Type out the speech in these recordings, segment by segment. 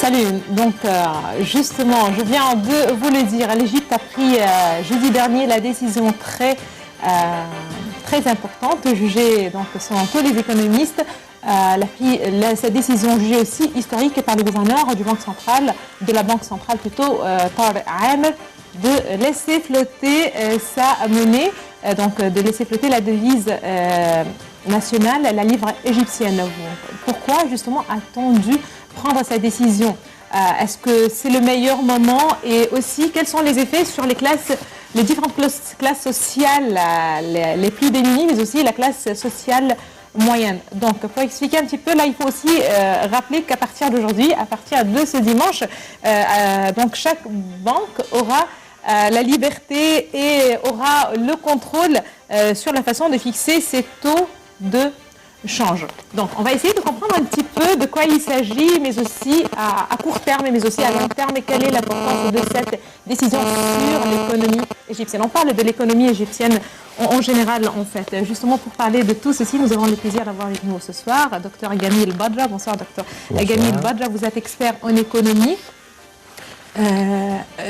Salut, donc justement, je viens de vous le dire, l'Égypte a pris jeudi dernier la décision très importante, jugée donc, selon tous les économistes, cette décision jugée aussi historique par le gouverneur de la Banque centrale plutôt, Tariq Amer, de laisser flotter sa monnaie, donc de laisser flotter la devise nationale, la livre égyptienne. Pourquoi justement a-t-on dû prendre sa décision? Est-ce que c'est le meilleur moment? Et aussi, quels sont les effets sur les différentes classes sociales, les plus démunies, mais aussi la classe sociale moyenne? Donc, pour expliquer un petit peu, là, il faut aussi rappeler qu'à partir d'aujourd'hui, à partir de ce dimanche, donc chaque banque aura la liberté et aura le contrôle sur la façon de fixer ses taux de change. Donc, on va essayer de comprendre un petit peu de quoi il s'agit, mais aussi à court terme, mais aussi à long terme, et quelle est l'importance de cette décision sur l'économie égyptienne. On parle de l'économie égyptienne en général, en fait. Justement, pour parler de tout ceci, nous avons le plaisir d'avoir avec nous ce soir Dr Gamil Badra. Bonsoir, Dr Gamil Badra. Vous êtes expert en économie.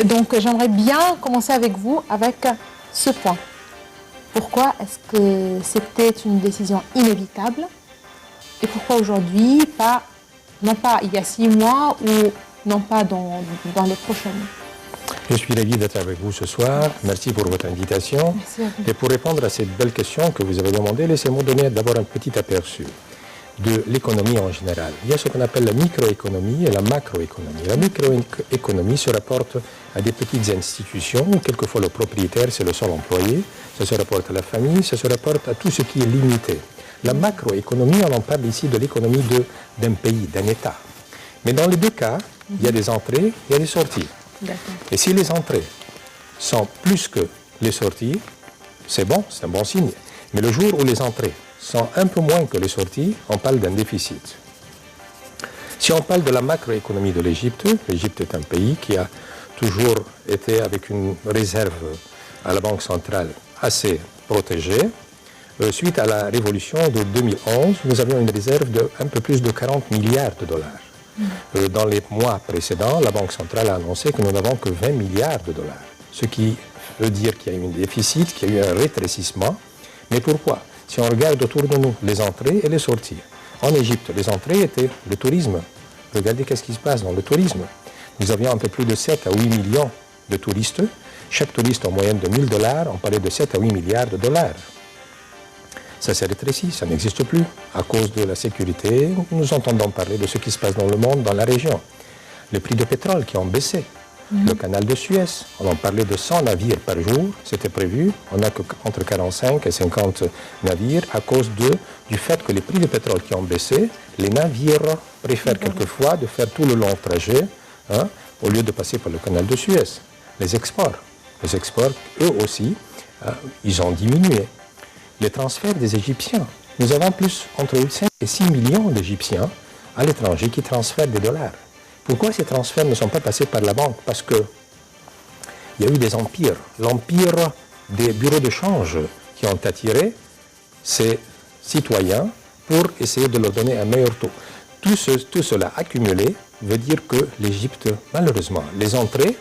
Donc, j'aimerais bien commencer avec vous avec ce point. Pourquoi est-ce que c'était une décision inévitable et pourquoi aujourd'hui, non pas il y a 6 mois ou non pas dans les prochains mois? Je suis ravi d'être avec vous ce soir. Merci pour votre invitation. Et pour répondre à cette belle question que vous avez demandée, laissez-moi donner d'abord un petit aperçu de l'économie en général. Il y a ce qu'on appelle la microéconomie et la macroéconomie. La microéconomie se rapporte à des petites institutions où quelquefois le propriétaire, c'est le seul employé. Ça se rapporte à la famille, ça se rapporte à tout ce qui est limité. La macroéconomie, on en parle ici de l'économie d'un pays, d'un État. Mais dans les deux cas, il y a des entrées, il y a des sorties. Et si les entrées sont plus que les sorties, c'est bon, c'est un bon signe. Mais le jour où les entrées sont un peu moins que les sorties, on parle d'un déficit. Si on parle de la macroéconomie de l'Égypte, l'Égypte est un pays qui a toujours été avec une réserve à la Banque centrale assez protégée. Suite à la révolution de 2011, nous avions une réserve d'un peu plus de 40 milliards de dollars. Dans les mois précédents, la Banque centrale a annoncé que nous n'avons que 20 milliards de dollars. Ce qui veut dire qu'il y a eu un déficit, qu'il y a eu un rétrécissement. Mais pourquoi? Si on regarde autour de nous les entrées et les sorties. En Égypte, les entrées étaient le tourisme. Regardez qu'est-ce qui se passe dans le tourisme. Nous avions un peu plus de 7 à 8 millions de touristes. Chaque touriste en moyenne de 1000 $, on parlait de 7 à 8 milliards de dollars. Ça s'est rétréci, ça n'existe plus. À cause de la sécurité, nous entendons parler de ce qui se passe dans le monde, dans la région. Les prix de pétrole qui ont baissé. Le canal de Suez, on en parlait de 100 navires par jour, c'était prévu. On n'a qu'entre 45 et 50 navires à cause du fait que les prix de pétrole qui ont baissé, les navires préfèrent quelquefois de faire tout le long trajet au lieu de passer par le canal de Suez. Les exports, eux aussi, ils ont diminué. Les transferts des Égyptiens, nous avons plus entre 5 et 6 millions d'Égyptiens à l'étranger qui transfèrent des dollars. Pourquoi ces transferts ne sont pas passés par la banque? Parce qu'il y a eu des empires. L'empire des bureaux de change qui ont attiré ces citoyens pour essayer de leur donner un meilleur taux. Tout cela accumulé veut dire que l'Égypte, malheureusement, les entrées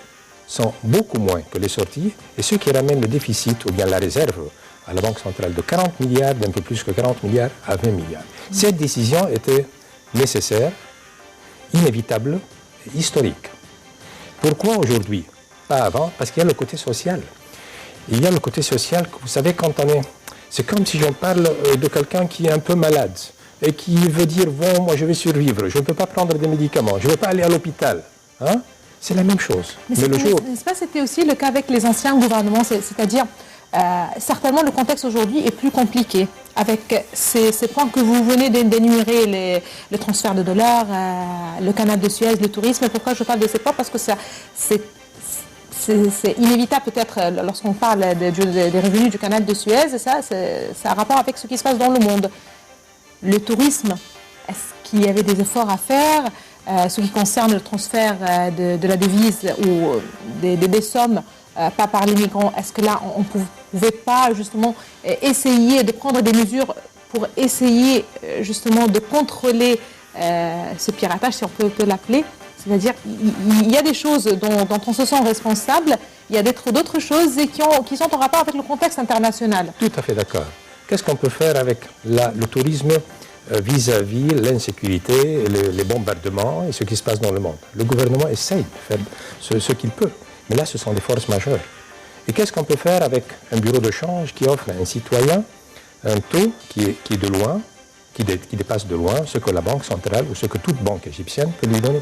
sont beaucoup moins que les sorties, et ce qui ramène le déficit ou bien la réserve à la Banque centrale de 40 milliards, d'un peu plus que 40 milliards, à 20 milliards. Cette décision était nécessaire, inévitable, historique. Pourquoi aujourd'hui? Pas avant, parce qu'il y a le côté social. Il y a le côté social, vous savez, quand on est... C'est comme si j'en parle de quelqu'un qui est un peu malade et qui veut dire, bon, moi je vais survivre, je ne peux pas prendre des médicaments, je ne vais pas aller à l'hôpital. C'est la même chose. Mais le jour... N'est-ce pas, c'était aussi le cas avec les anciens gouvernements, c'est-à-dire, certainement le contexte aujourd'hui est plus compliqué. Avec ces points que vous venez d'énumérer, le transfert de dollars, le canal de Suez, le tourisme. Pourquoi je parle de ces points? Parce que c'est inévitable peut-être lorsqu'on parle des revenus du canal de Suez, ça a un rapport avec ce qui se passe dans le monde. Le tourisme, est-ce qu'il y avait des efforts à faire? Ce qui concerne le transfert de la devise ou des sommes, pas par les migrants, est-ce que là on ne pouvait pas justement essayer de prendre des mesures pour essayer justement de contrôler ce piratage, si on peut l'appeler? C'est-à-dire, il y a des choses dont on se sent responsable, il y a d'autres choses qui sont en rapport avec le contexte international. Tout à fait d'accord. Qu'est-ce qu'on peut faire avec le tourisme vis-à-vis l'insécurité, les bombardements et ce qui se passe dans le monde? Le gouvernement essaye de faire ce qu'il peut, mais là, ce sont des forces majeures. Et qu'est-ce qu'on peut faire avec un bureau de change qui offre à un citoyen un taux qui est de loin, qui dépasse de loin ce que la Banque centrale ou ce que toute banque égyptienne peut lui donner?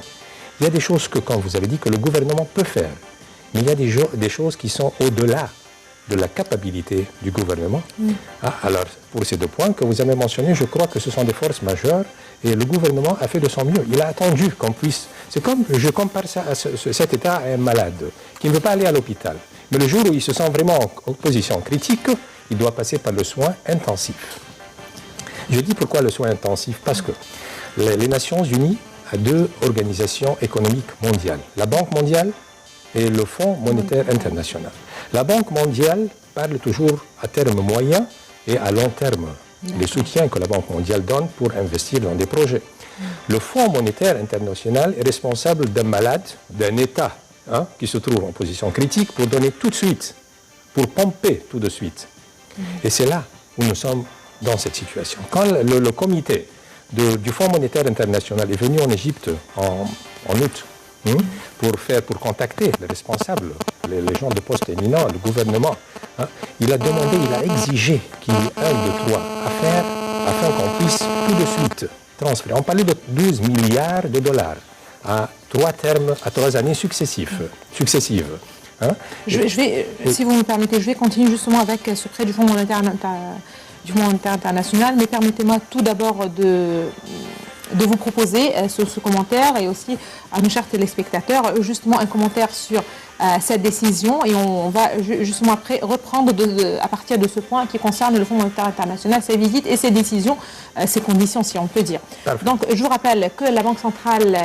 Il y a des choses que, quand vous avez dit, que le gouvernement peut faire, mais il y a des choses qui sont au-delà de la capacité du gouvernement. Alors, pour ces deux points que vous avez mentionnés, je crois que ce sont des forces majeures et le gouvernement a fait de son mieux. Il a attendu qu'on puisse... C'est comme, je compare ça à cet état à un malade qui ne veut pas aller à l'hôpital. Mais le jour où il se sent vraiment en position critique, il doit passer par le soin intensif. Je dis pourquoi le soin intensif? Parce que les Nations Unies ont deux organisations économiques mondiales. La Banque mondiale et le Fonds monétaire international. La Banque mondiale parle toujours à terme moyen et à long terme, les soutiens que la Banque mondiale donne pour investir dans des projets. Le Fonds monétaire international est responsable d'un malade, d'un État qui se trouve en position critique pour donner tout de suite, pour pomper tout de suite. Et c'est là où nous sommes dans cette situation. Quand le comité du Fonds monétaire international est venu en Égypte en août, pour contacter les responsables, les gens de poste éminents, le gouvernement, il a demandé, il a exigé qu'il y ait 1, 2, 3 affaires afin qu'on puisse tout de suite transférer. On parlait de 12 milliards de dollars à 3 années successives. Je vais, si vous me permettez, je vais continuer justement avec ce prêt du Fonds monétaire international, mais permettez-moi tout d'abord de vous proposer ce commentaire et aussi à nos chers téléspectateurs justement un commentaire sur cette décision et on va justement après reprendre à partir de ce point qui concerne le Fonds monétaire international, ses visites et ses décisions, ses conditions si on peut dire. Parfait. Donc je vous rappelle que la Banque centrale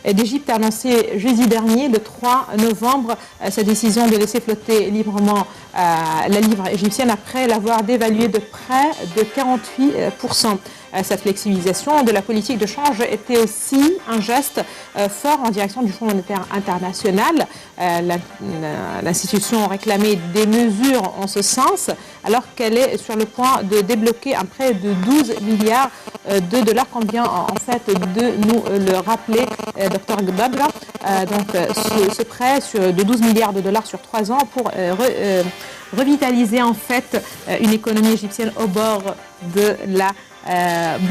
d'Égypte a annoncé jeudi dernier, le 3 novembre, sa décision de laisser flotter librement la livre égyptienne après l'avoir dévaluée de près de 48%. Cette flexibilisation de la politique de change était aussi un geste fort en direction du Fonds monétaire international. L'institution réclamait des mesures en ce sens, alors qu'elle est sur le point de débloquer un prêt de 12 milliards de dollars, comme vient en fait de nous le rappeler Dr Gbabra. Donc ce prêt de 12 milliards de dollars sur 3 ans pour revitaliser en fait une économie égyptienne au bord de la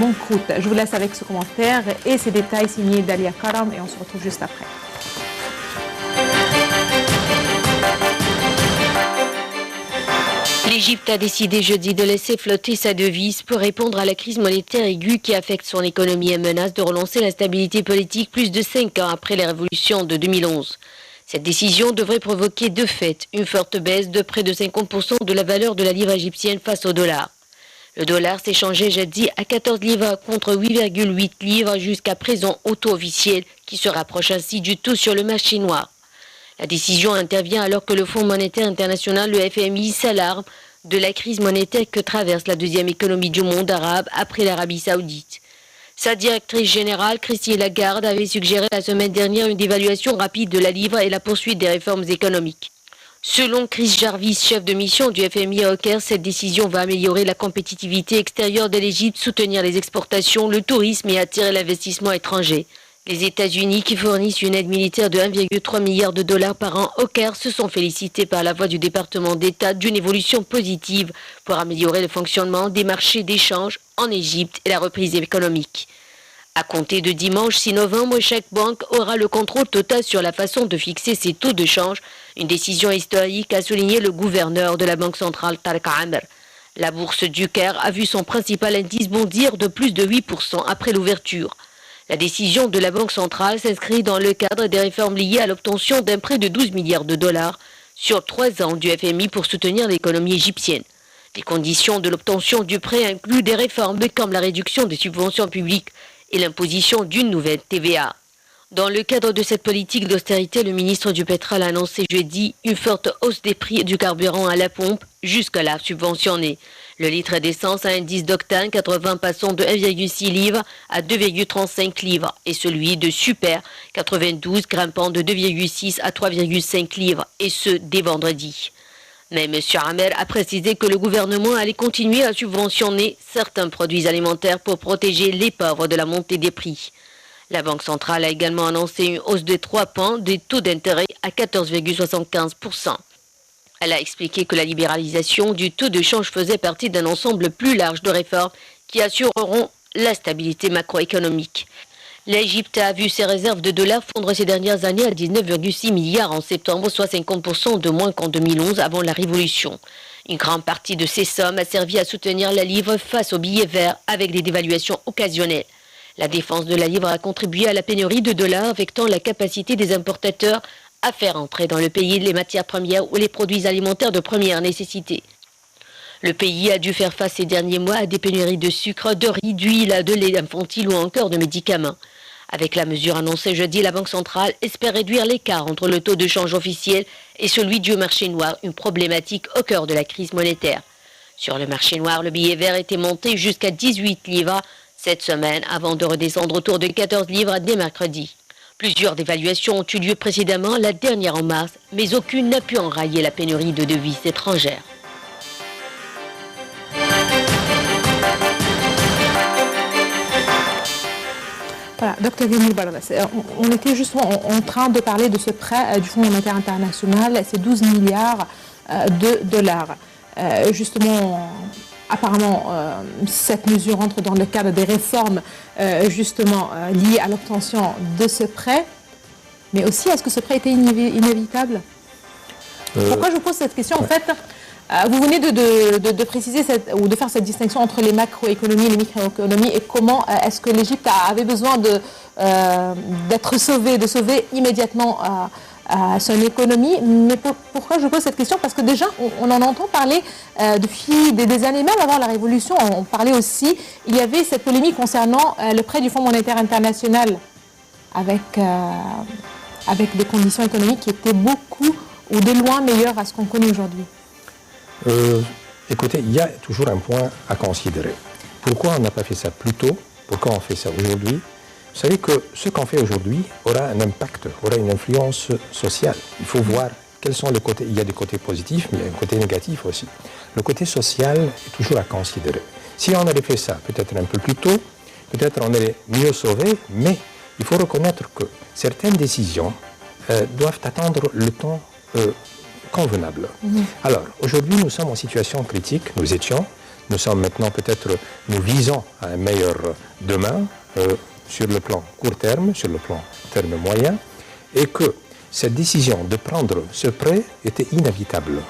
banqueroute. Je vous laisse avec ce commentaire et ces détails signés Dalia Karam et on se retrouve juste après. L'Égypte a décidé jeudi de laisser flotter sa devise pour répondre à la crise monétaire aiguë qui affecte son économie et menace de relancer l'instabilité politique plus de 5 ans après la révolution de 2011. Cette décision devrait provoquer de fait une forte baisse de près de 50% de la valeur de la livre égyptienne face au dollar. Le dollar s'est changé jeudi à 14 livres contre 8,8 livres jusqu'à présent au taux officiel qui se rapproche ainsi du taux sur le marché noir. La décision intervient alors que le Fonds monétaire international, le FMI, s'alarme de la crise monétaire que traverse la deuxième économie du monde arabe après l'Arabie saoudite. Sa directrice générale, Christine Lagarde, avait suggéré la semaine dernière une dévaluation rapide de la livre et la poursuite des réformes économiques. Selon Chris Jarvis, chef de mission du FMI à Caire, cette décision va améliorer la compétitivité extérieure de l'Égypte, soutenir les exportations, le tourisme et attirer l'investissement étranger. Les États-Unis, qui fournissent une aide militaire de 1,3 milliard de dollars par an au Caire, se sont félicités par la voix du département d'État d'une évolution positive pour améliorer le fonctionnement des marchés d'échange en Égypte et la reprise économique. À compter de dimanche 6 novembre, chaque banque aura le contrôle total sur la façon de fixer ses taux de change, une décision historique a souligné le gouverneur de la Banque centrale Tarek Amr. La bourse du Caire a vu son principal indice bondir de plus de 8% après l'ouverture. La décision de la Banque centrale s'inscrit dans le cadre des réformes liées à l'obtention d'un prêt de 12 milliards de dollars sur 3 ans du FMI pour soutenir l'économie égyptienne. Les conditions de l'obtention du prêt incluent des réformes comme la réduction des subventions publiques et l'imposition d'une nouvelle TVA. Dans le cadre de cette politique d'austérité, le ministre du Pétrole a annoncé jeudi une forte hausse des prix du carburant à la pompe jusque-là subventionnés. Le litre d'essence à indice d'octane 80 passant de 1,6 livres à 2,35 livres et celui de super 92 grimpant de 2,6 à 3,5 livres et ce dès vendredi. Mais M. Amer a précisé que le gouvernement allait continuer à subventionner certains produits alimentaires pour protéger les pauvres de la montée des prix. La Banque centrale a également annoncé une hausse de 3 points des taux d'intérêt à 14,75%. Elle a expliqué que la libéralisation du taux de change faisait partie d'un ensemble plus large de réformes qui assureront la stabilité macroéconomique. L'Égypte a vu ses réserves de dollars fondre ces dernières années à 19,6 milliards en septembre, soit 50% de moins qu'en 2011 avant la révolution. Une grande partie de ces sommes a servi à soutenir la livre face aux billets verts avec des dévaluations occasionnelles. La défense de la livre a contribué à la pénurie de dollars, affectant la capacité des importateurs à faire entrer dans le pays les matières premières ou les produits alimentaires de première nécessité. Le pays a dû faire face ces derniers mois à des pénuries de sucre, de riz, d'huile, de lait infantile ou encore de médicaments. Avec la mesure annoncée jeudi, la Banque centrale espère réduire l'écart entre le taux de change officiel et celui du marché noir, une problématique au cœur de la crise monétaire. Sur le marché noir, le billet vert était monté jusqu'à 18 livres cette semaine avant de redescendre autour de 14 livres dès mercredi. Plusieurs dévaluations ont eu lieu précédemment, la dernière en mars, mais aucune n'a pu enrayer la pénurie de devises étrangères. Voilà, Dr Ghani Barlas, on était justement en train de parler de ce prêt du Fonds monétaire international, c'est 12 milliards de dollars. Justement, apparemment, cette mesure entre dans le cadre des réformes justement liées à l'obtention de ce prêt. Mais aussi, est-ce que ce prêt était inévitable? Pourquoi je vous pose cette question? En fait, vous venez de préciser ou de faire cette distinction entre les macroéconomies et les microéconomies et comment est-ce que l'Égypte avait besoin d'être sauvée, de sauver immédiatement son économie. Mais pourquoi je pose cette question? Parce que déjà, on en entend parler depuis des années, même avant la Révolution. On parlait aussi, il y avait cette polémique concernant le prêt du Fonds monétaire international avec des conditions économiques qui étaient beaucoup ou de loin meilleures à ce qu'on connaît aujourd'hui. Écoutez, il y a toujours un point à considérer. Pourquoi on n'a pas fait ça plus tôt? Pourquoi on fait ça aujourd'hui? Vous savez que ce qu'on fait aujourd'hui aura un impact, aura une influence sociale. Il faut voir quels sont les côtés. Il y a des côtés positifs, mais il y a un côté négatif aussi. Le côté social est toujours à considérer. Si on avait fait ça peut-être un peu plus tôt, peut-être on aurait mieux sauvé, mais il faut reconnaître que certaines décisions doivent attendre le temps convenable. Alors, aujourd'hui, nous sommes en situation critique, nous sommes maintenant peut-être, nous visons à un meilleur demain sur le plan court terme, sur le plan terme moyen, et que cette décision de prendre ce prêt était inévitable.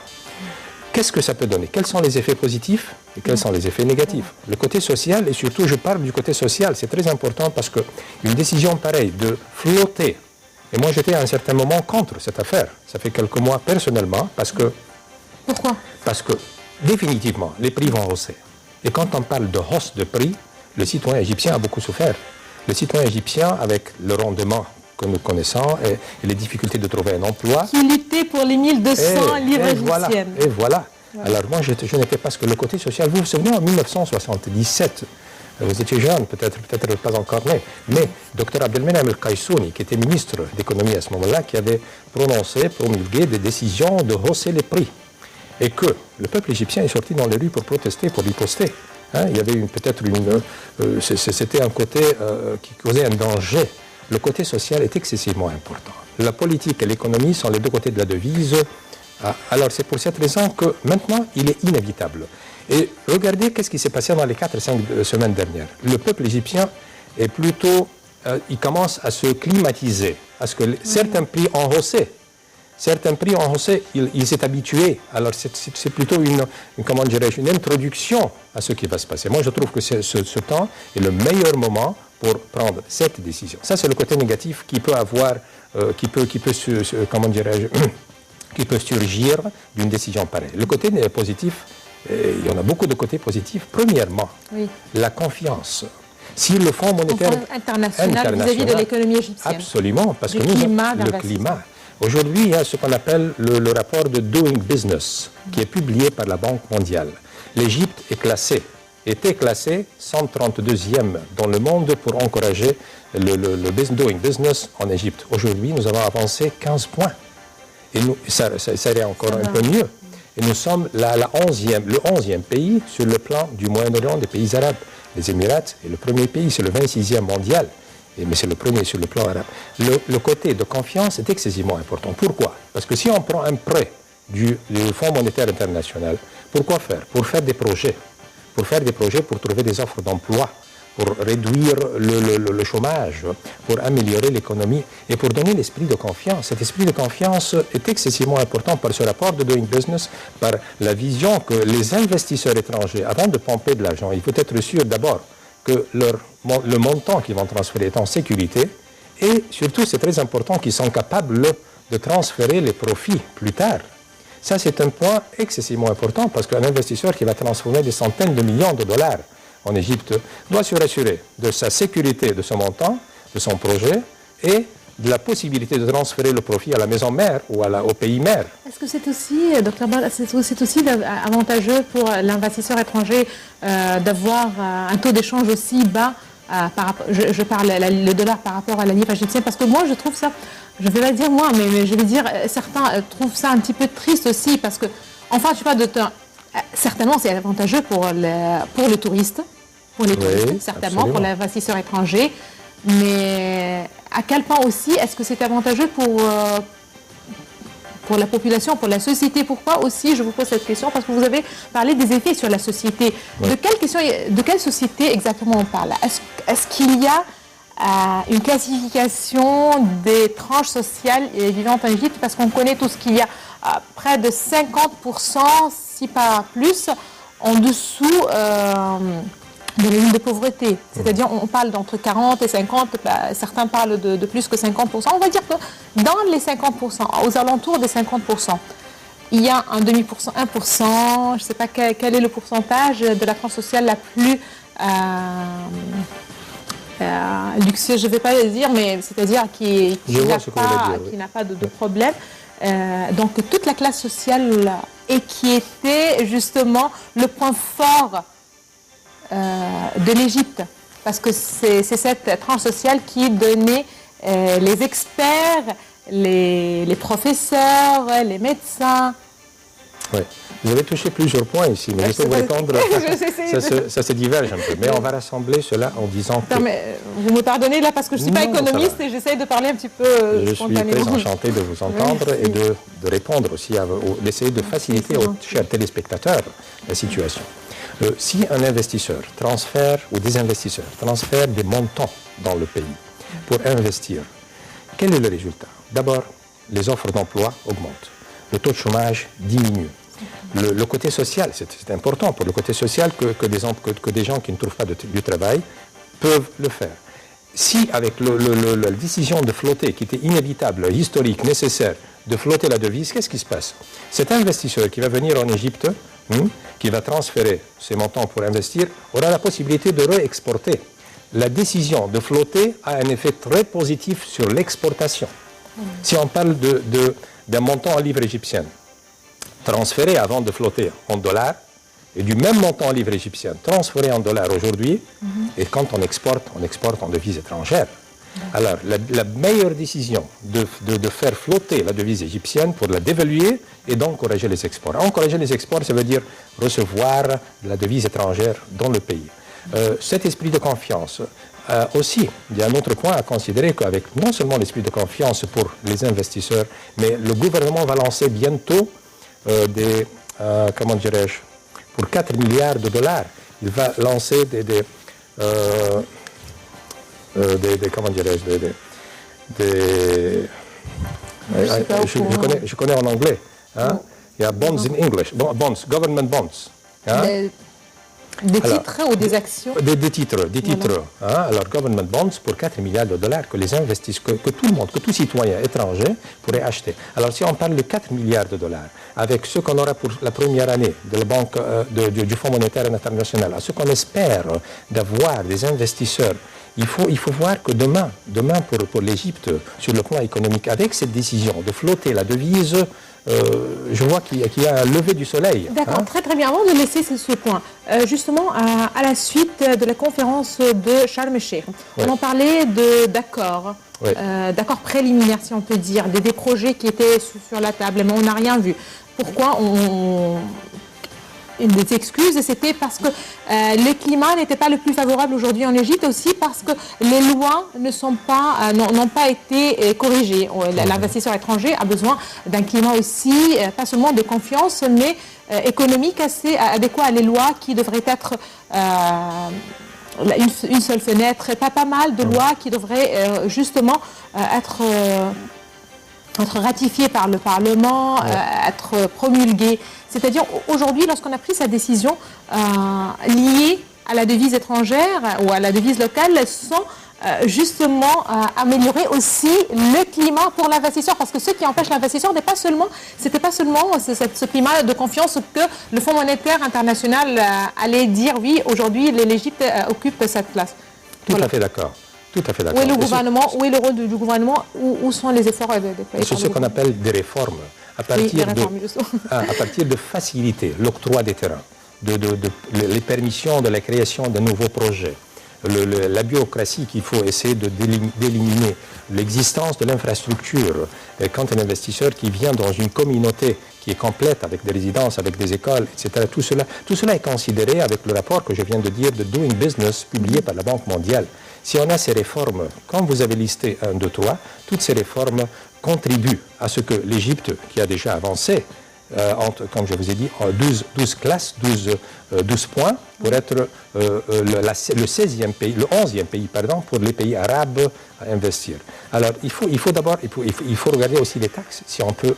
Qu'est-ce que ça peut donner? Quels sont les effets positifs et quels sont les effets négatifs? Le côté social, et surtout je parle du côté social, c'est très important parce qu'une décision pareille de flotter. Et moi, j'étais à un certain moment contre cette affaire. Ça fait quelques mois personnellement, parce que... Pourquoi? Parce que, définitivement, les prix vont hausser. Et quand on parle de hausse de prix, le citoyen égyptien a beaucoup souffert. Le citoyen égyptien, avec le rendement que nous connaissons et les difficultés de trouver un emploi... Qui luttait pour les 1200 livres égyptiennes. Et voilà. Alors moi, je n'étais pas... Parce que le côté social, vous vous souvenez, en 1977... Vous étiez jeune, peut-être pas encore né, mais Dr Abdelmenem El-Kaïsouni, qui était ministre d'économie à ce moment-là, qui avait promulgué des décisions de hausser les prix. Et que le peuple égyptien est sorti dans les rues pour protester, pour riposter. Il y avait c'était un côté qui causait un danger. Le côté social est excessivement important. La politique et l'économie sont les deux côtés de la devise. Alors c'est pour cette raison que maintenant, il est inévitable. Et regardez qu'est-ce qui s'est passé dans les 4-5 semaines dernières. Le peuple égyptien est plutôt, il commence à se climatiser, à ce que certains prix ont haussé. Certains prix ont haussé, il s'est habitué. Alors c'est plutôt une introduction à ce qui va se passer. Moi je trouve que ce temps est le meilleur moment pour prendre cette décision. Ça c'est le côté négatif qui peut avoir, qui peut surgir d'une décision pareille. Le côté positif, il y en a beaucoup de côtés positifs. Premièrement, la confiance. Si le Fonds monétaire international vis-à-vis de l'économie égyptienne. Absolument, parce que le climat, Aujourd'hui, il y a ce qu'on appelle le rapport de Doing Business, qui est publié par la Banque mondiale. L'Égypte était classée 132e dans le monde pour encourager le Doing Business en Égypte. Aujourd'hui, nous avons avancé 15 points. Et ça irait encore un peu mieux. Et nous sommes le 11e pays sur le plan du Moyen-Orient des pays arabes. Les Émirats est le premier pays, c'est le 26e mondial. Mais c'est le premier sur le plan arabe. Le côté de confiance est excessivement important. Pourquoi? Parce que si on prend un prêt du Fonds monétaire international, pourquoi faire? Pour faire des projets. Pour faire des projets, pour trouver des offres d'emploi, pour réduire le chômage, pour améliorer l'économie et pour donner l'esprit de confiance. Cet esprit de confiance est excessivement important par ce rapport de Doing Business, par la vision que les investisseurs étrangers, avant de pomper de l'argent, il faut être sûr d'abord que le montant qu'ils vont transférer est en sécurité et surtout, c'est très important qu'ils sont capables de transférer les profits plus tard. Ça, c'est un point excessivement important parce qu'un investisseur qui va transformer des centaines de millions de dollars en Égypte doit se rassurer de sa sécurité de ce montant, de son projet et de la possibilité de transférer le profit à la maison mère ou au pays mère. Est-ce que c'est aussi, Dr Bal, c'est aussi avantageux pour l'investisseur étranger d'avoir un taux d'échange aussi bas je parle le dollar par rapport à la livre égyptienne, parce que moi je trouve ça, je ne vais pas dire moi, mais je vais dire certains trouvent ça un petit peu triste aussi, parce que, enfin, tu vois, certainement c'est avantageux pour les touristes, Oui, certainement, absolument. pour l'investisseur étranger, mais à quel point aussi est-ce que c'est avantageux pour la population, pour la société? Pourquoi aussi, je vous pose cette question, parce que vous avez parlé des effets sur la société. Oui. De quelle société exactement on parle? Est-ce qu'il y a une classification des tranches sociales vivantes en Égypte? Parce qu'on connaît tout ce qu'il y a près de 50%, si pas plus, en dessous de la ligne de pauvreté. C'est-à-dire, on parle d'entre 40 et 50, certains parlent de plus que 50%. On va dire que dans les 50%, aux alentours des 50%, il y a un demi-pourcent, 1%, je ne sais pas quel est le pourcentage de la tranche sociale la plus luxueuse, je ne vais pas le dire, mais c'est-à-dire qui n'a pas de problème. Donc, toute la classe sociale et qui était justement le point fort de l'Égypte, parce que c'est cette tranche sociale qui donnait les experts, les professeurs, les médecins. Oui. Vous avez touché plusieurs points ici, mais je peux vous répondre, ça se diverge un peu. Mais on va rassembler cela en disant que... Non, mais vous me pardonnez là, parce que je ne suis pas économiste et j'essaye de parler un petit peu spontanément. Je suis très enchanté de vous entendre et de répondre aussi, d'essayer de faciliter aux chers téléspectateurs la situation. Si un investisseur transfère, ou des investisseurs transfèrent des montants dans le pays pour investir, quel est le résultat? D'abord, les offres d'emploi augmentent, le taux de chômage diminue. Le côté social, c'est important pour le côté social que des gens qui ne trouvent pas du travail peuvent le faire. Si avec la décision de flotter, qui était inévitable, historique, nécessaire, de flotter la devise, qu'est-ce qui se passe? Cet investisseur qui va venir en Égypte, qui va transférer ses montants pour investir, aura la possibilité de réexporter. La décision de flotter a un effet très positif sur l'exportation. Si on parle d'un montant en livre égyptienne, transféré avant de flotter en dollars, et du même montant en livre égyptienne, transféré en dollars aujourd'hui, et quand on exporte en devise étrangère. Alors, la meilleure décision de faire flotter la devise égyptienne pour la dévaluer et d'encourager les exports. Encourager les exports, ça veut dire recevoir la devise étrangère dans le pays. Cet esprit de confiance, aussi, il y a un autre point à considérer qu'avec non seulement l'esprit de confiance pour les investisseurs, mais le gouvernement va lancer bientôt comment dirais-je, pour 4 milliards de dollars, il va lancer comment dirais-je, je connais en anglais. Hein? Il y a bonds in English, bonds, government bonds. Hein? Des titres ou des actions? Des titres. Hein? Alors, government bonds pour 4 milliards de dollars que les investisseurs, que tout le monde, que tout citoyen étranger pourrait acheter. Alors, si on parle de 4 milliards de dollars, avec ce qu'on aura pour la première année de la banque, du Fonds monétaire international, à ce qu'on espère d'avoir des investisseurs il faut voir que demain pour l'Égypte, sur le plan économique, avec cette décision de flotter la devise, je vois qu'il y a un lever du soleil. D'accord, très très bien. Avant de laisser ce point, justement, à la suite de la conférence de Sharm el-Sheikh, on en parlait d'accords, d'accords préliminaires, si on peut dire, des projets qui étaient sur la table, mais on n'a rien vu. Pourquoi une des excuses, c'était parce que le climat n'était pas le plus favorable aujourd'hui en Égypte, aussi parce que les lois n'ont pas été corrigées. L'investisseur étranger a besoin d'un climat aussi, pas seulement de confiance, mais économique assez adéquat à les lois qui devraient être une seule fenêtre, pas mal de lois qui devraient justement être ratifiées par le Parlement, être promulguées. C'est-à-dire, aujourd'hui, lorsqu'on a pris sa décision liée à la devise étrangère ou à la devise locale, sans justement améliorer aussi le climat pour l'investisseur. Parce que ce qui empêche l'investisseur, c'était pas seulement ce climat de confiance que le Fonds monétaire international allait dire, oui, aujourd'hui, l'Égypte occupe cette place. Tout à fait d'accord. Tout à fait d'accord. Où est le gouvernement, où est le rôle du gouvernement, où sont les efforts des pays? C'est ce qu'on appelle des réformes. À partir de faciliter l'octroi des terrains, les permissions de la création de nouveaux projets, la bureaucratie qu'il faut essayer d'éliminer, l'existence de l'infrastructure. Quand un investisseur qui vient dans une communauté qui est complète, avec des résidences, avec des écoles, etc., tout cela est considéré avec le rapport que je viens de dire de Doing Business, publié par la Banque mondiale. Si on a ces réformes, comme vous avez listé 1, 2, 3, toutes ces réformes contribuent à ce que l'Égypte, qui a déjà avancé, comme je vous ai dit, 12 classes, 12 points, pour être le 16e pays, le 11e pays, pardon, pour les pays arabes à investir. Alors, il faut regarder aussi les taxes, si on peut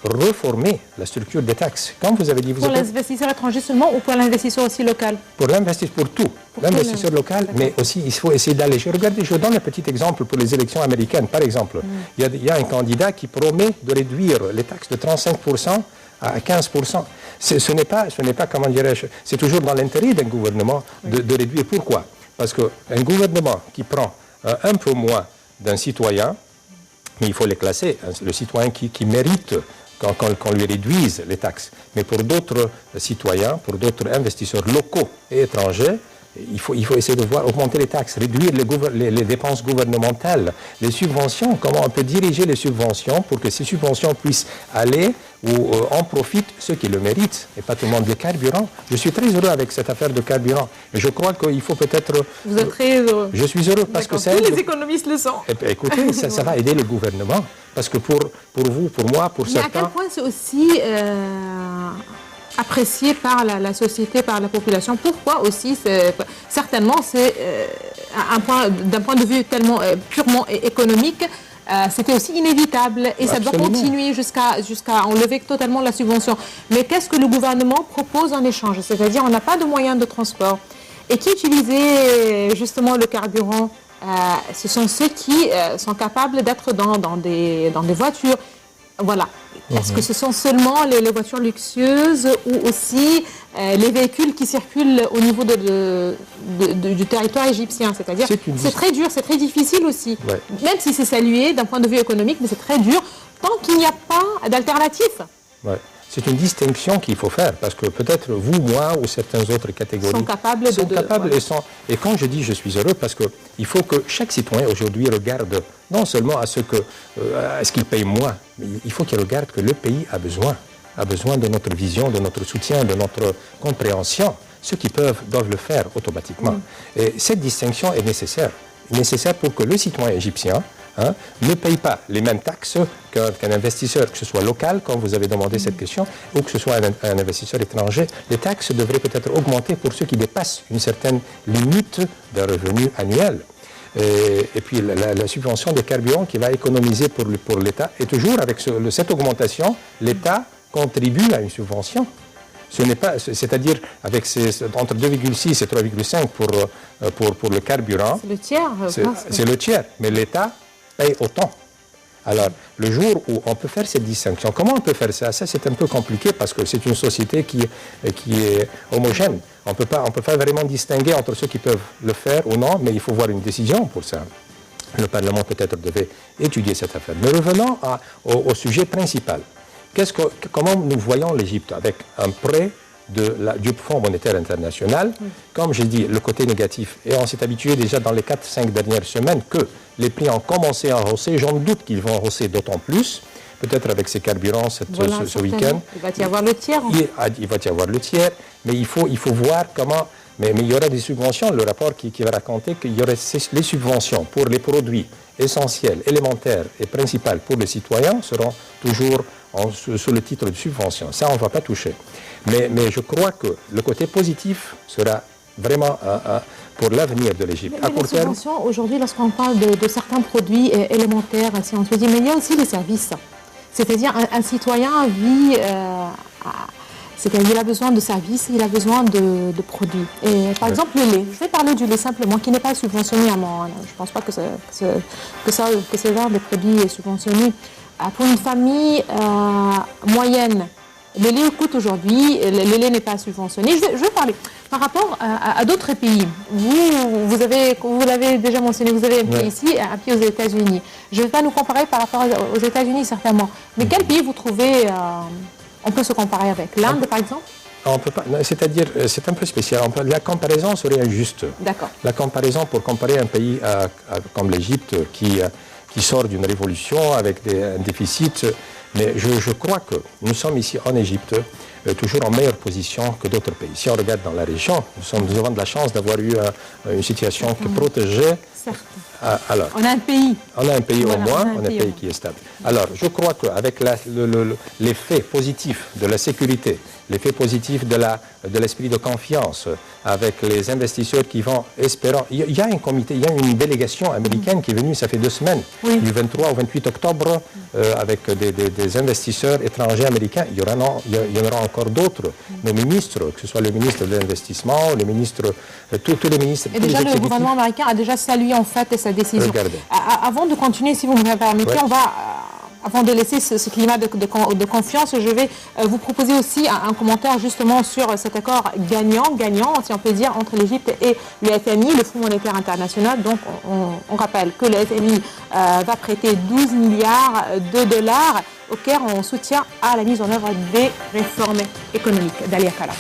reformer la structure des taxes. Comme vous avez dit, pour l'investisseur étranger seulement ou pour l'investisseur aussi local? Pour l'investisseur, pour tout. L'investisseur local, mais aussi il faut essayer d'alléger. Regardez, je donne un petit exemple pour les élections américaines. Par exemple, il y a un candidat qui promet de réduire les taxes de 35% à 15%. Ce n'est pas, comment dirais-je, c'est toujours dans l'intérêt d'un gouvernement de réduire. Pourquoi? Parce qu'un gouvernement qui prend un peu moins d'un citoyen, mais il faut les classer, le citoyen qui mérite qu'on lui réduise les taxes. Mais pour d'autres citoyens, pour d'autres investisseurs locaux et étrangers, il faut essayer de voir augmenter les taxes, réduire les dépenses gouvernementales, les subventions, comment on peut diriger les subventions pour que ces subventions puissent aller où en profitent ceux qui le méritent, et pas tout le monde. Les carburants, je suis très heureux avec cette affaire de carburant. Et je crois qu'il faut peut-être... Vous êtes très heureux. Je suis heureux parce que ça aide... Tous les économistes le sont. Écoutez, ça va aider le gouvernement. Parce que pour vous, pour moi, pour certains... Mais à quel point c'est aussi apprécié par la société, par la population? Pourquoi aussi? Certainement, c'est d'un point de vue tellement purement économique, c'était aussi inévitable et ça doit continuer jusqu'à enlever totalement la subvention. Mais qu'est-ce que le gouvernement propose en échange? C'est-à-dire, on n'a pas de moyens de transport. Et qui utilisait justement le carburant? Ce sont ceux qui sont capables d'être dans des voitures. Voilà. Est-ce que ce sont seulement les voitures luxueuses ou aussi les véhicules qui circulent au niveau du territoire égyptien? C'est-à-dire, c'est très dur, c'est très difficile aussi. Ouais. Même si c'est salué d'un point de vue économique, mais c'est très dur tant qu'il n'y a pas d'alternative. Ouais. C'est une distinction qu'il faut faire, parce que peut-être vous, moi ou certaines autres catégories sont capables et quand je dis je suis heureux, parce qu'il faut que chaque citoyen aujourd'hui regarde non seulement à ce qu'il paye moins, mais il faut qu'il regarde que le pays a besoin de notre vision, de notre soutien, de notre compréhension. Ceux qui doivent le faire automatiquement. Et cette distinction est nécessaire pour que le citoyen égyptien ne paye pas les mêmes taxes qu'un investisseur, que ce soit local, comme vous avez demandé cette question, ou que ce soit un investisseur étranger. Les taxes devraient peut-être augmenter pour ceux qui dépassent une certaine limite d'un revenu annuel. Et puis la subvention des carburants qui va économiser pour l'État, et toujours avec cette augmentation, l'État contribue à une subvention. Ce n'est pas, c'est-à-dire avec entre 2,6 et 3,5 pour le carburant. C'est le tiers. C'est le tiers, mais l'État paye autant. Alors, le jour où on peut faire cette distinction, comment on peut faire ça? Ça, c'est un peu compliqué parce que c'est une société qui est homogène. On peut pas vraiment distinguer entre ceux qui peuvent le faire ou non, mais il faut voir une décision pour ça. Le Parlement peut-être devait étudier cette affaire. Mais revenons au sujet principal. Comment nous voyons l'Égypte avec un prêt du Fonds monétaire international? Comme j'ai dit, le côté négatif, et on s'est habitué déjà dans les 4-5 dernières semaines que les prix ont commencé à hausser. J'en doute qu'ils vont hausser d'autant plus, peut-être avec ces carburants ce week-end. Il va y avoir le tiers. Il va y avoir le tiers, mais il faut voir comment... Mais il y aura des subventions, le rapport qui va raconter qu'il y aurait les subventions pour les produits essentiels, élémentaires et principaux pour les citoyens seront toujours sous le titre de subvention. Ça, on ne va pas toucher. Mais je crois que le côté positif sera vraiment pour l'avenir de l'Égypte. Mais les subventions, aujourd'hui, lorsqu'on parle de certains produits élémentaires, si on se dit, mais il y a aussi les services. C'est-à-dire, un citoyen vit... C'est-à-dire qu'il a besoin de services, il a besoin de produits. Et par exemple, le lait. Je vais parler du lait simplement, qui n'est pas subventionné à moi. Je ne pense pas que ce genre de produit est subventionné. Pour une famille moyenne, le lait coûte aujourd'hui, le lait n'est pas subventionné. Je vais parler par rapport à d'autres pays. Vous l'avez déjà mentionné, vous avez un pied ici, un pied aux États-Unis. Je ne vais pas nous comparer par rapport aux États-Unis, certainement. Mais quel pays vous trouvez... on peut se comparer avec l'Inde, par exemple? On peut pas. C'est-à-dire, c'est un peu spécial. La comparaison serait injuste. D'accord. La comparaison, pour comparer un pays comme l'Égypte qui sort d'une révolution avec un déficit, mais je crois que nous sommes ici en Égypte toujours en meilleure position que d'autres pays. Si on regarde dans la région, nous avons de la chance d'avoir eu une situation qui protégeait. Certes. Alors, on a un pays. On a un pays au moins, on a un pays qui est stable. Alors, je crois qu'avec l'effet positif de la sécurité, l'effet positif de l'esprit de confiance, avec les investisseurs qui vont espérant... Il y a un comité, il y a une délégation américaine qui est venue, ça fait 2 semaines, du 23 au 28 octobre, avec des investisseurs étrangers américains. Il y en aura encore d'autres. Nos ministres, que ce soit le ministre de l'Investissement, le ministre, tous les ministres... Et déjà, le gouvernement américain a déjà salué en fait sa décision. Regardez. Avant de continuer, si vous me permettez, on va... Avant de laisser ce climat de confiance, je vais vous proposer aussi un commentaire justement sur cet accord gagnant, si on peut dire, entre l'Égypte et le FMI, le Fonds monétaire international. Donc, on rappelle que le FMI va prêter 12 milliards de dollars au Caire en soutien à la mise en œuvre des réformes économiques. Dalia Kala.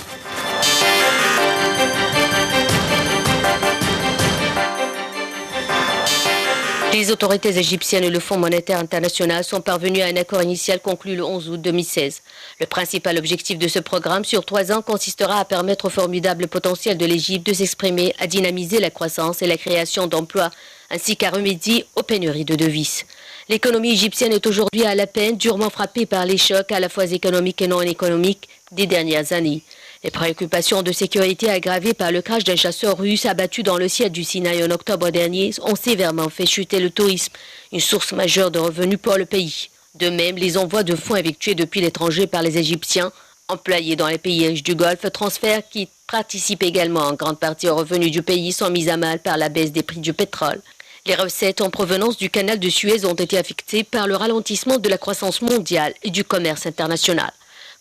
Les autorités égyptiennes et le Fonds monétaire international sont parvenus à un accord initial conclu le 11 août 2016. Le principal objectif de ce programme sur 3 ans consistera à permettre au formidable potentiel de l'Égypte de s'exprimer, à dynamiser la croissance et la création d'emplois, ainsi qu'à remédier aux pénuries de devises. L'économie égyptienne est aujourd'hui à la peine durement frappée par les chocs à la fois économiques et non économiques des dernières années. Les préoccupations de sécurité aggravées par le crash d'un chasseur russe abattu dans le ciel du Sinaï en octobre dernier ont sévèrement fait chuter le tourisme, une source majeure de revenus pour le pays. De même, les envois de fonds effectués depuis l'étranger par les Égyptiens, employés dans les pays riches du Golfe, transferts qui participent également en grande partie aux revenus du pays, sont mis à mal par la baisse des prix du pétrole. Les recettes en provenance du canal de Suez ont été affectées par le ralentissement de la croissance mondiale et du commerce international.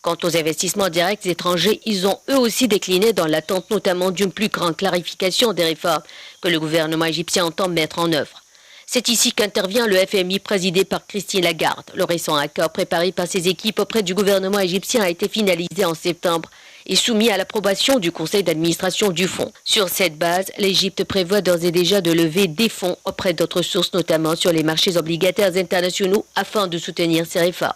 Quant aux investissements directs étrangers, ils ont eux aussi décliné dans l'attente notamment d'une plus grande clarification des réformes que le gouvernement égyptien entend mettre en œuvre. C'est ici qu'intervient le FMI présidé par Christine Lagarde. Le récent accord préparé par ses équipes auprès du gouvernement égyptien a été finalisé en septembre et soumis à l'approbation du conseil d'administration du fonds. Sur cette base, l'Égypte prévoit d'ores et déjà de lever des fonds auprès d'autres sources, notamment sur les marchés obligataires internationaux, afin de soutenir ces réformes.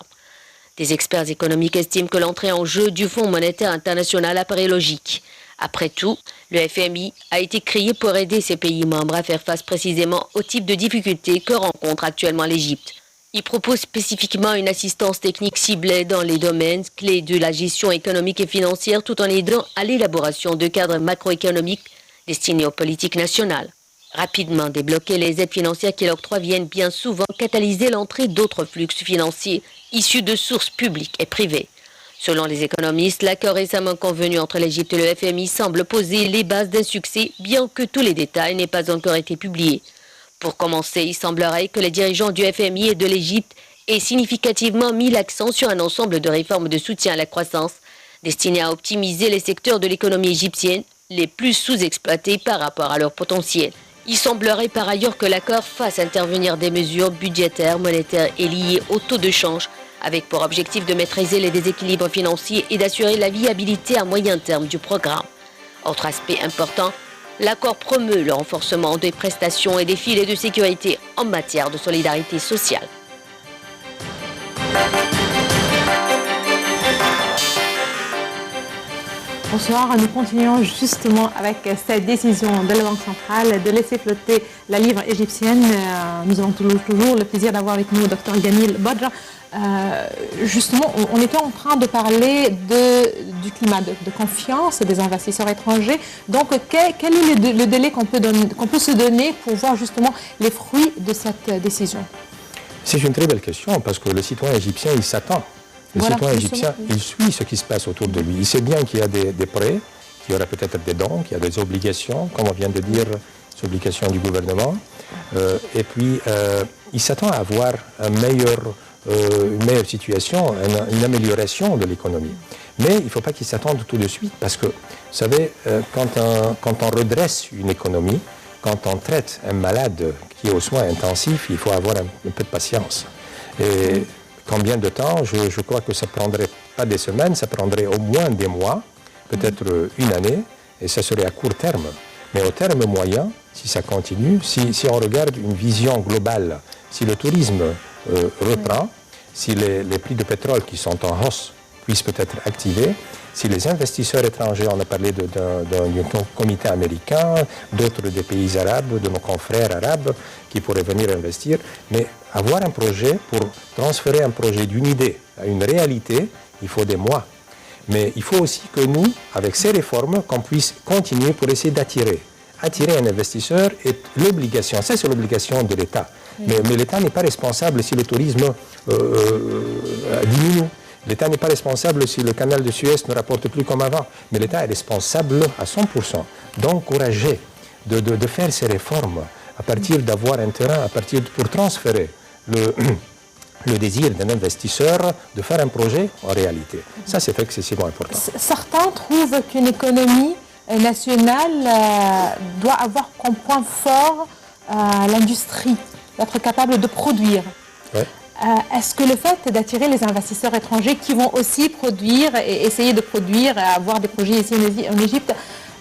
Des experts économiques estiment que l'entrée en jeu du Fonds monétaire international apparaît logique. Après tout, le FMI a été créé pour aider ses pays membres à faire face précisément au type de difficultés que rencontre actuellement l'Égypte. Il propose spécifiquement une assistance technique ciblée dans les domaines clés de la gestion économique et financière tout en aidant à l'élaboration de cadres macroéconomiques destinés aux politiques nationales. Rapidement débloquer les aides financières qu'il octroie viennent bien souvent catalyser l'entrée d'autres flux financiers issus de sources publiques et privées. Selon les économistes, l'accord récemment convenu entre l'Égypte et le FMI semble poser les bases d'un succès, bien que tous les détails n'aient pas encore été publiés. Pour commencer, il semblerait que les dirigeants du FMI et de l'Égypte aient significativement mis l'accent sur un ensemble de réformes de soutien à la croissance destinées à optimiser les secteurs de l'économie égyptienne les plus sous-exploités par rapport à leur potentiel. Il semblerait par ailleurs que l'accord fasse intervenir des mesures budgétaires, monétaires et liées au taux de change, avec pour objectif de maîtriser les déséquilibres financiers et d'assurer la viabilité à moyen terme du programme. Autre aspect important, l'accord promeut le renforcement des prestations et des filets de sécurité en matière de solidarité sociale. Bonsoir, nous continuons justement avec cette décision de la Banque centrale de laisser flotter la livre égyptienne. Nous avons toujours le plaisir d'avoir avec nous le Dr Ganil Badra. Justement, on était en train de parler du climat de confiance des investisseurs étrangers. Donc, quel est le délai qu'on peut se donner pour voir justement les fruits de cette décision? C'est une très belle question parce que le citoyen égyptien, il s'attend. Le citoyen égyptien, il suit ce qui se passe autour de lui. Il sait bien qu'il y a des prêts, qu'il y aura peut-être des dons, qu'il y a des obligations, comme on vient de dire, des obligations du gouvernement. Et puis, il s'attend à avoir une meilleure situation, une amélioration de l'économie. Mais il ne faut pas qu'il s'attende tout de suite parce que, vous savez, quand on redresse une économie, quand on traite un malade qui est aux soins intensifs, il faut avoir un peu de patience. Et combien de temps? Je crois que ça ne prendrait pas des semaines, ça prendrait au moins des mois, peut-être une année, et ça serait à court terme. Mais au terme moyen, si ça continue, si on regarde une vision globale, si le tourisme reprend, si les prix de pétrole qui sont en hausse puissent peut-être activer, si les investisseurs étrangers, on a parlé d'un comité américain, d'autres des pays arabes, de nos confrères arabes qui pourraient venir investir, mais avoir un projet, pour transférer un projet d'une idée à une réalité, il faut des mois. Mais il faut aussi que nous, avec ces réformes, qu'on puisse continuer pour essayer d'attirer un investisseur est l'obligation, ça c'est l'obligation de l'État. Mais l'État n'est pas responsable si le tourisme diminue. L'État n'est pas responsable si le canal de Suez ne rapporte plus comme avant. Mais l'État est responsable à 100% d'encourager, de faire ces réformes à partir d'avoir un terrain, pour transférer le désir d'un investisseur de faire un projet en réalité. Ça, c'est excessivement important. Certains trouvent qu'une économie nationale doit avoir comme point fort l'industrie, d'être capable de produire. Ouais. Est-ce que le fait d'attirer les investisseurs étrangers qui vont aussi produire et essayer de produire, avoir des projets ici en Égypte,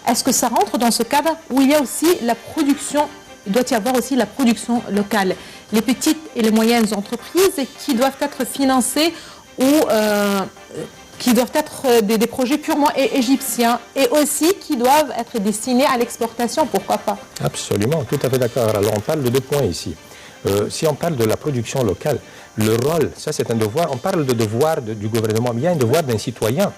est-ce que ça rentre dans ce cadre où il y a aussi la production, il doit y avoir aussi la production locale, les petites et les moyennes entreprises qui doivent être financées ou qui doivent être des projets purement égyptiens et aussi qui doivent être destinés à l'exportation, pourquoi pas? Absolument, tout à fait d'accord. Alors on parle de deux points ici. Si on parle de la production locale, le rôle, ça c'est un devoir, on parle de devoir du gouvernement, mais il y a un devoir d'un citoyen.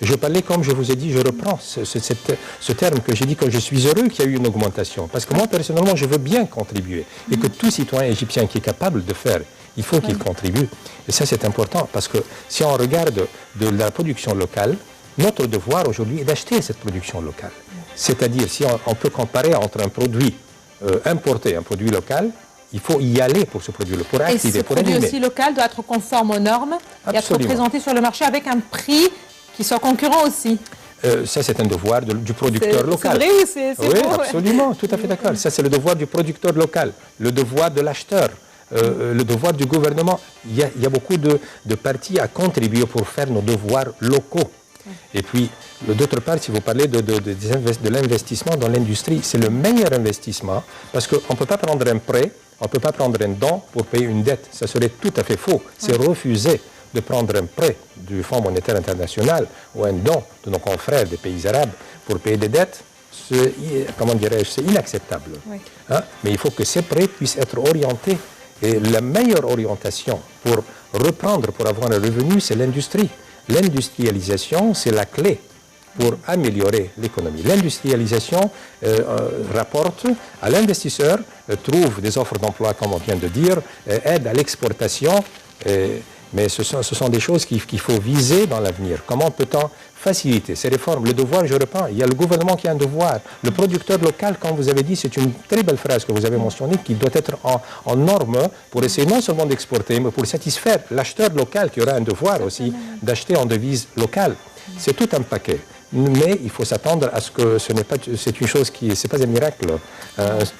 Je parlais, comme je vous ai dit, je reprends ce terme que j'ai dit, que je suis heureux qu'il y ait eu une augmentation. Parce que moi, personnellement, je veux bien contribuer. Et que tout citoyen égyptien qui est capable de faire, il faut qu'il contribue. Et ça, c'est important, parce que si on regarde de la production locale, notre devoir aujourd'hui est d'acheter cette production locale. C'est-à-dire, si on peut comparer entre un produit importé et un produit local, il faut y aller pour ce produit, pour activer, pour animer. Et ce produit aussi local doit être conforme aux normes et être présenté sur le marché avec un prix qui soit concurrent aussi. Ça, c'est un devoir du producteur local. C'est vrai, c'est oui, beau, absolument, tout à fait d'accord. Ça, c'est le devoir du producteur local, le devoir de l'acheteur, le devoir du gouvernement. Il y a beaucoup de parties à contribuer pour faire nos devoirs locaux. Et puis, d'autre part, si vous parlez de l'investissement dans l'industrie, c'est le meilleur investissement parce qu'on ne peut pas prendre un prêt, on ne peut pas prendre un don pour payer une dette. Ça serait tout à fait faux. C'est refuser de prendre un prêt du Fonds monétaire international ou un don de nos confrères des pays arabes pour payer des dettes. Comment dirais-je, c'est inacceptable. Oui. Hein? Mais il faut que ces prêts puissent être orientés. Et la meilleure orientation pour reprendre, pour avoir un revenu, c'est l'industrie. L'industrialisation, c'est la clé pour améliorer l'économie. L'industrialisation rapporte à l'investisseur, trouve des offres d'emploi, comme on vient de dire, aide à l'exportation. Mais ce sont des choses qu'il faut viser dans l'avenir. Comment peut-on faciliter ces réformes? Le devoir, je reprends, il y a le gouvernement qui a un devoir. Le producteur local, comme vous avez dit, c'est une très belle phrase que vous avez mentionnée, qui doit être en norme pour essayer non seulement d'exporter, mais pour satisfaire l'acheteur local qui aura un devoir aussi d'acheter en devise locale. C'est tout un paquet. Mais il faut s'attendre à ce que c'est une chose qui, c'est pas un miracle.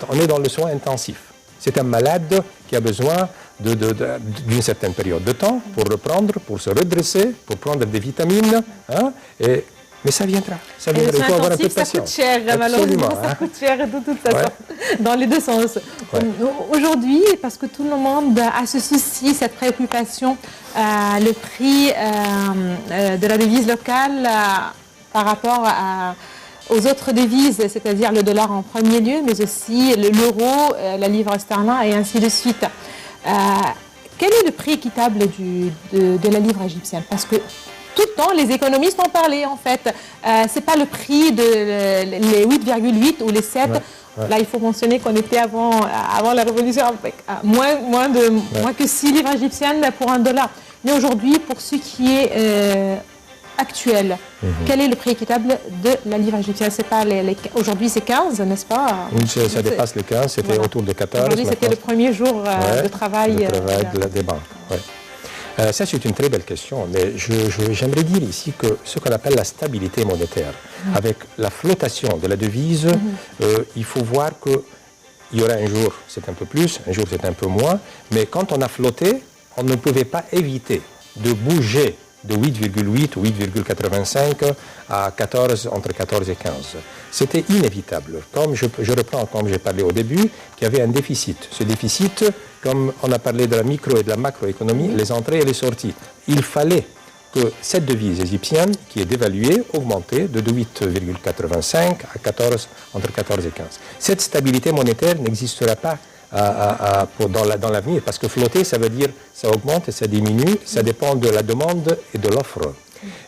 On est dans le soin intensif. C'est un malade qui a besoin d'une certaine période de temps pour reprendre, pour se redresser, pour prendre des vitamines. Hein, mais ça viendra. Ça viendra. Il faut avoir un peu de patience. Ça coûte cher, malheureusement, ça coûte cher de toute façon, dans les deux sens. Ouais. Aujourd'hui, parce que tout le monde a ce souci, cette préoccupation, le prix de la devise locale par rapport aux autres devises, c'est-à-dire le dollar en premier lieu, mais aussi l'euro, la livre sterling et ainsi de suite. Quel est le prix équitable de la livre égyptienne? Parce que tout le temps, les économistes en parlaient en fait. C'est pas le prix les 8,8 ou les 7. Ouais. Là, il faut mentionner qu'on était avant la révolution avec moins que 6 livres égyptiennes pour $1. Mais aujourd'hui, pour ce qui est actuel, quel est le prix équitable de la livre égyptienne? C'est pas aujourd'hui c'est 15, n'est-ce pas? Oui, ça dépasse les 15, c'était autour de 14. Aujourd'hui c'était le premier jour de travail des banques. Ouais. Ça c'est une très belle question, mais j'aimerais dire ici que ce qu'on appelle la stabilité monétaire, avec la flottation de la devise, il faut voir qu'il y aura un jour c'est un peu plus, un jour c'est un peu moins, mais quand on a flotté, on ne pouvait pas éviter de bouger de 8,8 ou 8,85 à 14, entre 14 et 15. C'était inévitable. Comme je reprends, comme j'ai parlé au début, qu'il y avait un déficit. Ce déficit, comme on a parlé de la micro et de la macroéconomie, les entrées et les sorties, il fallait que cette devise égyptienne, qui est dévaluée, augmentait de 8,85 à 14, entre 14 et 15. Cette stabilité monétaire n'existera pas dans l'avenir, parce que flotter, ça veut dire ça augmente et ça diminue, ça dépend de la demande et de l'offre.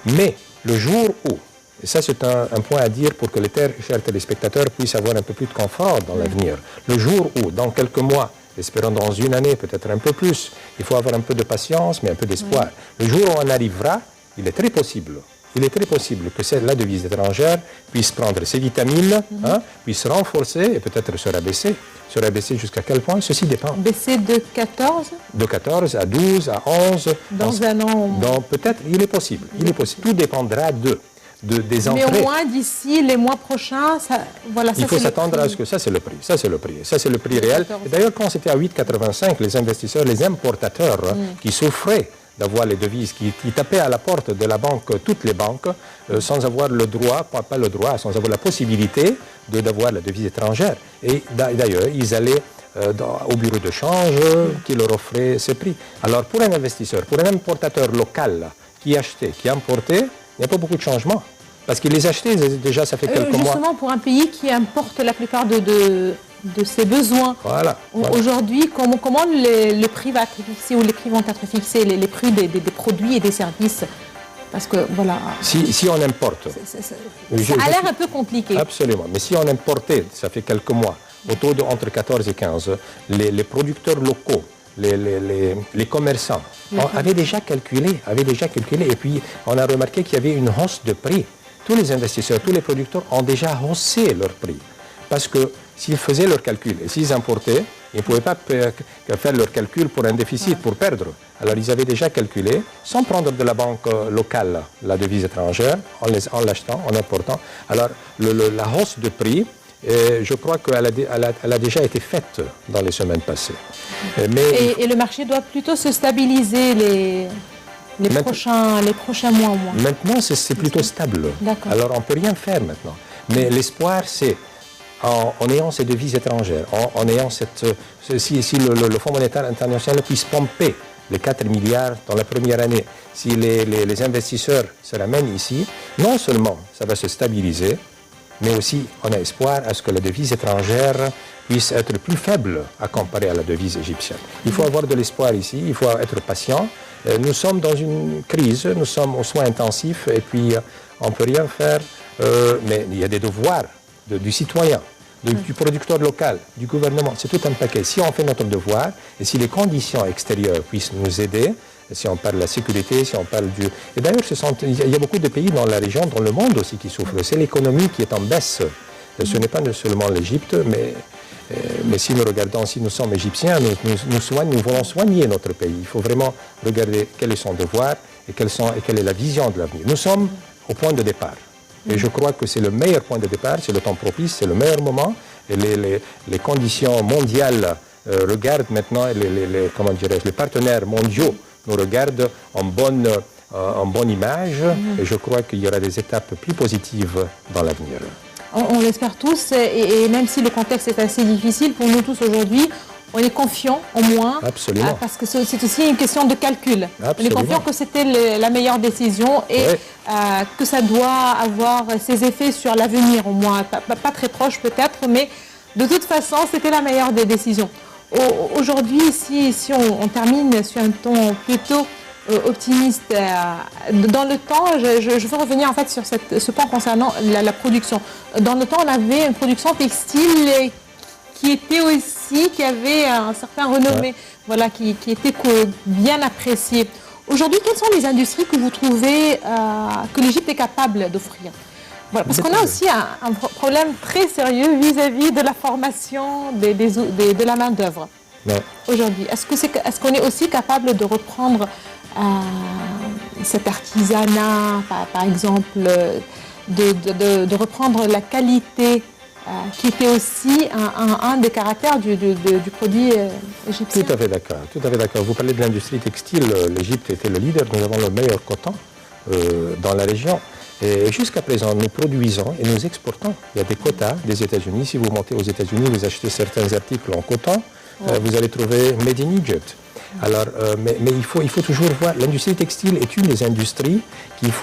Mais le jour où, et ça c'est un point à dire pour que les chers téléspectateurs puissent avoir un peu plus de confort dans l'avenir, le jour où, dans quelques mois, espérons dans une année, peut-être un peu plus, il faut avoir un peu de patience, mais un peu d'espoir. Le jour où on arrivera, il est très possible que la devise étrangère puisse prendre ses vitamines, puisse se renforcer et peut-être se rabaisser. Se rabaisser jusqu'à quel point? Ceci dépend. Baisser de 14? De 14 à 12, à 11. Dans un an? Peut-être, il est possible. Tout dépendra des entrées. Mais au moins d'ici les mois prochains, il faut s'attendre à ce que ça c'est le prix. Ça c'est le prix réel. Et d'ailleurs, quand c'était à 8,85, les investisseurs, les importateurs qui souffraient d'avoir les devises, qui tapaient à la porte de la banque, toutes les banques, sans avoir le droit, pas le droit, sans avoir la possibilité d'avoir la devise étrangère. Et d'ailleurs, ils allaient au bureau de change qui leur offrait ces prix. Alors pour un investisseur, pour un importateur local qui achetait, qui importait, il n'y a pas beaucoup de changements. Parce qu'il les achetait déjà, ça fait quelques mois. Justement, pour un pays qui importe la plupart de ses besoins. Voilà. Aujourd'hui, comment le prix va être fixé ou les prix vont être fixés, les prix des produits et des services? Parce que, voilà... Si on importe... Ça a l'air un peu compliqué. Absolument. Mais si on importait, ça fait quelques mois, au taux entre 14 et 15, les producteurs locaux, les commerçants avaient déjà calculé. Et puis, on a remarqué qu'il y avait une hausse de prix. Tous les investisseurs, tous les producteurs ont déjà haussé leur prix. Parce que s'ils faisaient leur calcul et s'ils importaient, ils ne pouvaient pas faire leur calcul pour un déficit, pour perdre. Alors ils avaient déjà calculé, sans prendre de la banque locale la devise étrangère, en l'achetant, en important. Alors la hausse de prix, je crois qu'elle a déjà été faite dans les semaines passées. Et le marché doit plutôt se stabiliser les prochains mois au moins. Maintenant, c'est plutôt stable. Alors on ne peut rien faire maintenant. Mais l'espoir, c'est en ayant ces devises étrangères, en ayant si le Fonds monétaire international puisse pomper les 4 milliards dans la première année, si les investisseurs se ramènent ici, non seulement ça va se stabiliser, mais aussi on a espoir à ce que la devise étrangère puisse être plus faible à comparer à la devise égyptienne. Il faut avoir de l'espoir ici, il faut être patient. Nous sommes dans une crise, nous sommes aux soins intensifs et puis on ne peut rien faire, mais il y a des devoirs du citoyen, du producteur local, du gouvernement. C'est tout un paquet. Si on fait notre devoir et si les conditions extérieures puissent nous aider, si on parle de la sécurité, si on parle du... Et d'ailleurs, il y a beaucoup de pays dans la région, dans le monde aussi, qui souffrent. C'est l'économie qui est en baisse. Ce n'est pas seulement l'Égypte, mais si nous regardons, si nous sommes égyptiens, nous voulons soigner notre pays. Il faut vraiment regarder quel est son devoir et quelle est la vision de l'avenir. Nous sommes au point de départ. Et je crois que c'est le meilleur point de départ, c'est le temps propice, c'est le meilleur moment. Et les conditions mondiales regardent maintenant, les partenaires mondiaux nous regardent en bonne image. Et je crois qu'il y aura des étapes plus positives dans l'avenir. On l'espère tous, et même si le contexte est assez difficile, pour nous tous aujourd'hui, on est confiants au moins. Absolument. Parce que c'est aussi une question de calcul. Absolument. On est confiants que c'était la meilleure décision et que ça doit avoir ses effets sur l'avenir au moins. Pas très proche peut-être, mais de toute façon, c'était la meilleure des décisions. Aujourd'hui, si on termine sur un ton plutôt optimiste dans le temps, je veux revenir en fait sur ce point concernant la production. Dans le temps, on avait une production textile qui avait un certain renommé, voilà, qui était bien appréciée. Aujourd'hui, quelles sont les industries que vous trouvez que l'Égypte est capable d'offrir? Voilà, parce qu'on a aussi un problème très sérieux vis-à-vis de la formation de la main-d'œuvre aujourd'hui. Est-ce qu'on est aussi capable de reprendre cet artisanat, par exemple, de reprendre la qualité qui était aussi un des caractères du produit égyptien? Tout à fait d'accord. Vous parlez de l'industrie textile, l'Égypte était le leader, nous avons le meilleur coton dans la région. Et jusqu'à présent, nous produisons et nous exportons. Il y a des quotas des États-Unis. Si vous montez aux États-Unis, vous achetez certains articles en coton, vous allez trouver Made in Egypt. Alors, mais il faut toujours voir, l'industrie textile est une des industries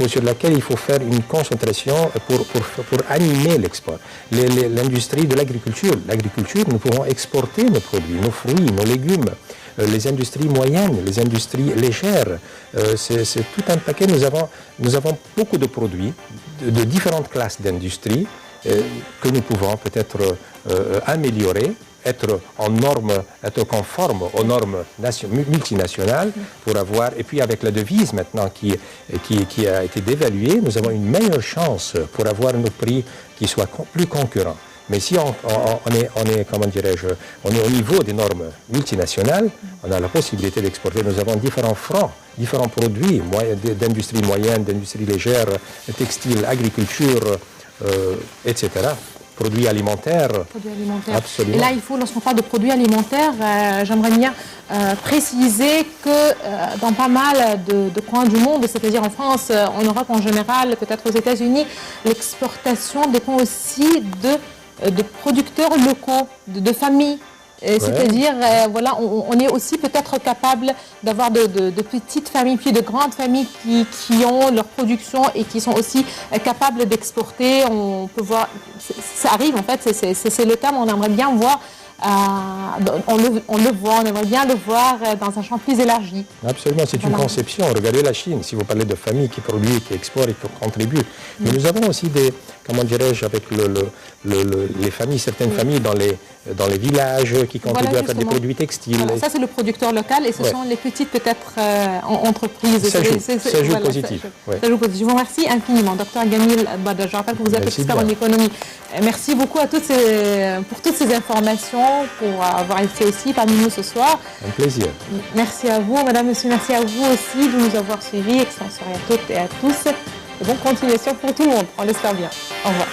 sur laquelle il faut faire une concentration pour animer l'export. L'industrie de l'agriculture, nous pouvons exporter nos produits, nos fruits, nos légumes. Les industries moyennes, les industries légères, c'est tout un paquet. Nous avons beaucoup de produits de différentes classes d'industrie que nous pouvons peut-être améliorer, être conforme aux normes multinationales pour avoir, et puis avec la devise maintenant qui a été dévaluée, nous avons une meilleure chance pour avoir nos prix qui soient plus concurrents. Mais si on est, comment dirais-je, on est au niveau des normes multinationales, on a la possibilité d'exporter. Nous avons différents fronts, différents produits d'industrie moyenne, d'industrie légère, textile, agriculture, etc. Produits alimentaires. Absolument. Et là, lorsqu'on parle de produits alimentaires, j'aimerais bien préciser que dans pas mal de coins du monde, c'est-à-dire en France, en Europe en général, peut-être aux États-Unis, l'exportation dépend aussi de producteurs locaux, de familles. C'est-à-dire, voilà, on est aussi peut-être capable d'avoir de petites familles, puis de grandes familles qui ont leur production et qui sont aussi capables d'exporter. On peut voir, ça arrive en fait, c'est le terme, on aimerait bien voir. On aimerait bien le voir dans un champ plus élargi. Absolument, c'est une conception. Regardez la Chine, si vous parlez de familles qui produisent, qui exportent et qui contribuent. Mais nous avons aussi comment dirais-je, avec les familles, certaines familles dans les villages qui contribuent à faire des produits textiles. Voilà, ça, c'est le producteur local et ce sont les petites, peut-être, entreprises. Ça joue positif. Ça joue positif. Je vous remercie infiniment, Dr Gamil Bada. Je rappelle que vous êtes expert en économie. Merci beaucoup pour toutes ces informations, pour avoir été aussi parmi nous ce soir. Un plaisir. Merci à vous, madame, monsieur. Merci à vous aussi de nous avoir suivis. Excellente soirée à toutes et à tous. Et bonne continuation pour tout le monde. On l'espère bien. Au revoir.